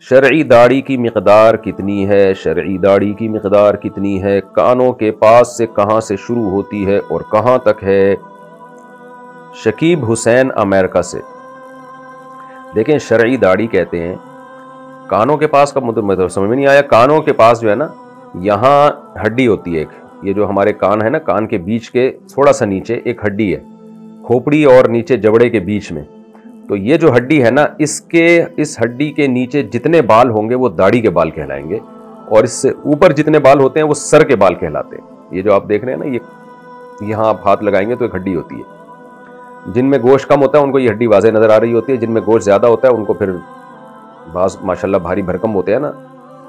شرعی داڑھی کی مقدار کتنی ہے؟ شرعی داڑھی کی مقدار کتنی ہے؟ کانوں کے پاس سے کہاں سے شروع ہوتی ہے اور کہاں تک ہے؟ شکیب حسین امریکہ سے۔ دیکھیں شرعی داڑھی کہتے ہیں، کانوں کے پاس کا مطلب سمجھ میں نہیں آیا۔ کانوں کے پاس جو ہے نا، یہاں ہڈی ہوتی ہے ایک، یہ جو ہمارے کان ہے نا، کان کے بیچ کے تھوڑا سا نیچے ایک ہڈی ہے، کھوپڑی اور نیچے جبڑے کے بیچ میں۔ تو یہ جو ہڈی ہے نا، اس ہڈی کے نیچے جتنے بال ہوں گے وہ داڑھی کے بال کہلائیں گے، اور اس سے اوپر جتنے بال ہوتے ہیں وہ سر کے بال کہلاتے ہیں۔ یہ جو آپ دیکھ رہے ہیں نا، یہ یہاں آپ ہاتھ لگائیں گے تو ایک ہڈی ہوتی ہے۔ جن میں گوشت کم ہوتا ہے ان کو یہ ہڈی واضح نظر آ رہی ہوتی ہے، جن میں گوشت زیادہ ہوتا ہے ان کو پھر بعض ماشاءاللہ بھاری بھرکم ہوتے ہیں نا،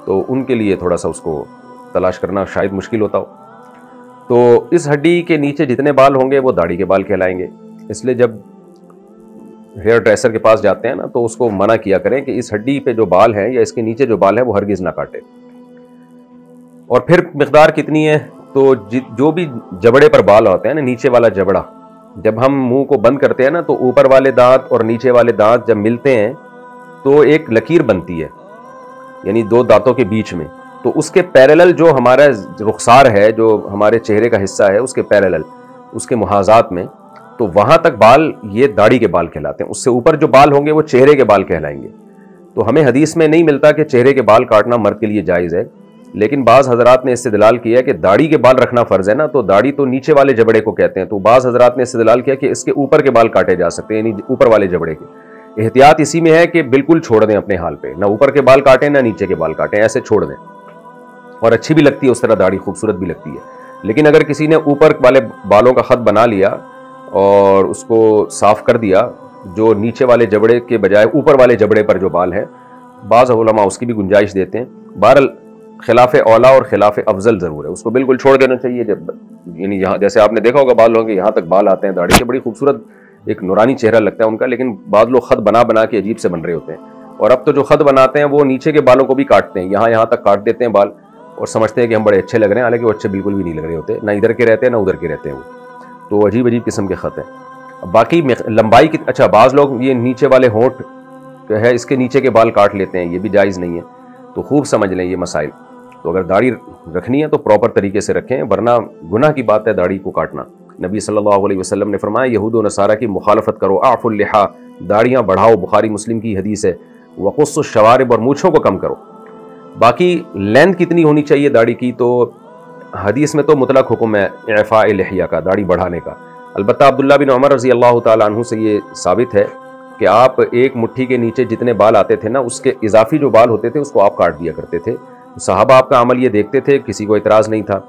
تو ان کے لیے تھوڑا سا اس کو تلاش کرنا شاید مشکل ہوتا ہو۔ تو اس ہڈی کے نیچے جتنے بال ہوں گے وہ داڑھی کے بال کہلائیں گے۔ اس لیے جب ہیئر ڈریسر کے پاس جاتے ہیں نا تو اس کو منع کیا کریں کہ اس ہڈی پہ جو بال ہیں یا اس کے نیچے جو بال ہیں وہ ہرگز نہ کاٹے۔ اور پھر مقدار کتنی ہے؟ تو جو بھی جبڑے پر بال ہوتے ہیں نا، نیچے والا جبڑا، جب ہم منہ کو بند کرتے ہیں نا تو اوپر والے دانت اور نیچے والے دانت جب ملتے ہیں تو ایک لکیر بنتی ہے، یعنی دو دانتوں کے بیچ میں۔ تو اس کے پیرالل جو ہمارا رخسار ہے، جو ہمارے چہرے کا حصہ ہے، اس کے پیرالل، اس کے محاذات میں، تو وہاں تک بال یہ داڑھی کے بال کہلاتے ہیں۔ اس سے اوپر جو بال ہوں گے وہ چہرے کے بال کہلائیں گے۔ تو ہمیں حدیث میں نہیں ملتا کہ چہرے کے بال کاٹنا مرد کے لیے جائز ہے، لیکن بعض حضرات نے استدلال کیا ہے کہ داڑھی کے بال رکھنا فرض ہے نا، تو داڑھی تو نیچے والے جبڑے کو کہتے ہیں، تو بعض حضرات نے استدلال کیا کہ اس کے اوپر کے بال کاٹے جا سکتے ہیں، یعنی اوپر والے جبڑے کے۔ احتیاط اسی میں ہے کہ بالکل چھوڑ دیں اپنے حال پہ، نہ اوپر کے بال کاٹیں نہ نیچے کے بال کاٹیں، ایسے چھوڑ دیں۔ اور اچھی بھی لگتی ہے اس طرح داڑھی، خوبصورت بھی لگتی ہے۔ لیکن اگر کسی نے اوپر والے بالوں کا خط بنا لیا اور اس کو صاف کر دیا، جو نیچے والے جبڑے کے بجائے اوپر والے جبڑے پر جو بال ہے، بعض علماء اس کی بھی گنجائش دیتے ہیں۔ بہرحال خلاف اولا اور خلاف افضل ضرور ہے، اس کو بالکل چھوڑ دینا چاہیے۔ جب یعنی یہاں جیسے آپ نے دیکھا ہوگا بال ہوں گے یہاں تک بال آتے ہیں داڑھی کے، بڑی خوبصورت ایک نورانی چہرہ لگتا ہے ان کا، لیکن بعض لوگ خط بنا بنا کے عجیب سے بن رہے ہوتے ہیں۔ اور اب تو جو خط بناتے ہیں وہ نیچے کے بالوں کو بھی کاٹتے ہیں، یہاں تک کاٹ دیتے ہیں بال، اور سمجھتے ہیں کہ ہم بڑے اچھے لگ رہے ہیں، حالانکہ وہ اچھے بالکل بھی نہیں لگ رہے ہوتے، نہ ادھر کے رہتے ہیں نہ ادھر کے رہتے ہیں وہ۔ تو عجیب قسم کے خط ہیں۔ باقی لمبائی کی، اچھا بعض لوگ یہ نیچے والے ہونٹ ہے اس کے نیچے کے بال کاٹ لیتے ہیں، یہ بھی جائز نہیں ہے۔ تو خوب سمجھ لیں یہ مسائل۔ تو اگر داڑھی رکھنی ہے تو پراپر طریقے سے رکھیں، ورنہ گناہ کی بات ہے داڑھی کو کاٹنا۔ نبی صلی اللہ علیہ وسلم نے فرمایا یہود و نصارہ کی مخالفت کرو، اعفوا اللحا، داڑیاں بڑھاؤ، بخاری مسلم کی حدیث ہے، وقصوا الشوارب، اور مونچھوں کو کم کرو۔ باقی لینتھ کتنی ہونی چاہیے داڑھی کی، تو حدیث میں تو مطلق حکم ہے اعفاء لحیہ کا، داڑھی بڑھانے کا۔ البتہ عبداللہ بن عمر رضی اللہ تعالیٰ عنہ سے یہ ثابت ہے کہ آپ ایک مٹھی کے نیچے جتنے بال آتے تھے نا، اس کے اضافی جو بال ہوتے تھے اس کو آپ کاٹ دیا کرتے تھے۔ صحابہ آپ کا عمل یہ دیکھتے تھے، کسی کو اعتراض نہیں تھا۔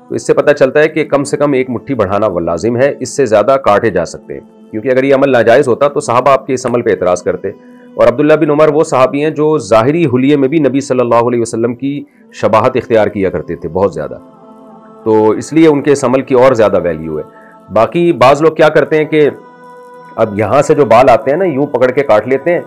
تو اس سے پتہ چلتا ہے کہ کم سے کم ایک مٹھی بڑھانا لازم ہے، اس سے زیادہ کاٹے جا سکتے ہیں، کیونکہ اگر یہ عمل ناجائز ہوتا تو صحابہ آپ کے اس عمل پہ اعتراض کرتے۔ اور عبداللہ بن عمر وہ صحابی ہیں جو ظاہری حلیے میں بھی نبی صلی اللہ علیہ وسلم کی شباہت اختیار کیا کرتے تھے بہت زیادہ، تو اس لیے ان کے اس عمل کی اور زیادہ ویلیو ہے۔ باقی بعض لوگ کیا کرتے ہیں کہ اب یہاں سے جو بال آتے ہیں نا یوں پکڑ کے کاٹ لیتے ہیں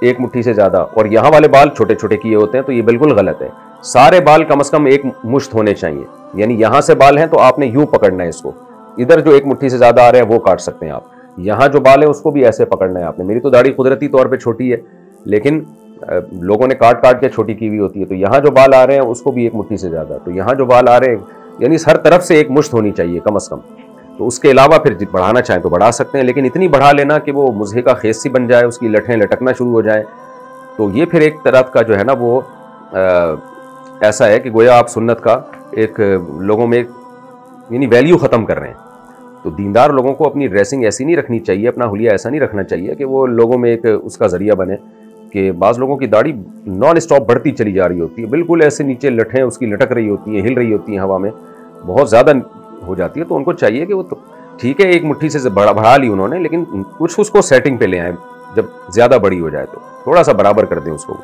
ایک مٹھی سے زیادہ، اور یہاں والے بال چھوٹے چھوٹے کیے ہوتے ہیں، تو یہ بالکل غلط ہے۔ سارے بال کم از کم ایک مشت ہونے چاہیے، یعنی یہاں سے بال ہیں تو آپ نے یوں پکڑنا ہے اس کو، ادھر جو ایک مٹھی سے زیادہ آ رہے ہیں وہ کاٹ سکتے ہیں آپ، یہاں جو بال ہے اس کو بھی ایسے پکڑنا ہے آپ نے۔ میری تو داڑھی قدرتی طور پہ چھوٹی ہے، لیکن لوگوں نے کاٹ کاٹ کے چھوٹی کی ہوئی ہوتی ہے، تو یہاں جو بال آ رہے ہیں اس کو بھی ایک مٹھی سے زیادہ، تو یہاں جو بال آ رہے ہیں یعنی ہر طرف سے ایک مشت ہونی چاہیے کم از کم۔ تو اس کے علاوہ پھر بڑھانا چاہیں تو بڑھا سکتے ہیں، لیکن اتنی بڑھا لینا کہ وہ مضحکہ خیز سی بن جائے، اس کی لٹھیں لٹکنا شروع ہو جائیں، تو یہ پھر ایک طرف کا جو ہے نا وہ ایسا ہے کہ گویا آپ سنت کا ایک لوگوں میں یعنی ویلیو ختم کر رہے ہیں۔ تو دیندار لوگوں کو اپنی ڈریسنگ ایسی نہیں رکھنی چاہیے، اپنا حلیہ ایسا نہیں رکھنا چاہیے کہ وہ لوگوں میں ایک اس کا ذریعہ بنے، کہ بعض لوگوں کی داڑھی نان اسٹاپ بڑھتی چلی جا رہی ہوتی ہے، بالکل ایسے نیچے لٹھیں اس کی لٹک رہی ہوتی ہیں، ہل رہی ہوتی ہیں ہوا میں، بہت زیادہ ہو جاتی ہے۔ تو ان کو چاہیے کہ وہ تو ٹھیک ہے ایک مٹھی سے بڑھا لی انہوں نے، لیکن کچھ اس کو سیٹنگ پہ لے آئیں، جب زیادہ بڑی ہو جائے تو تھوڑا سا برابر کر دیں اس کو۔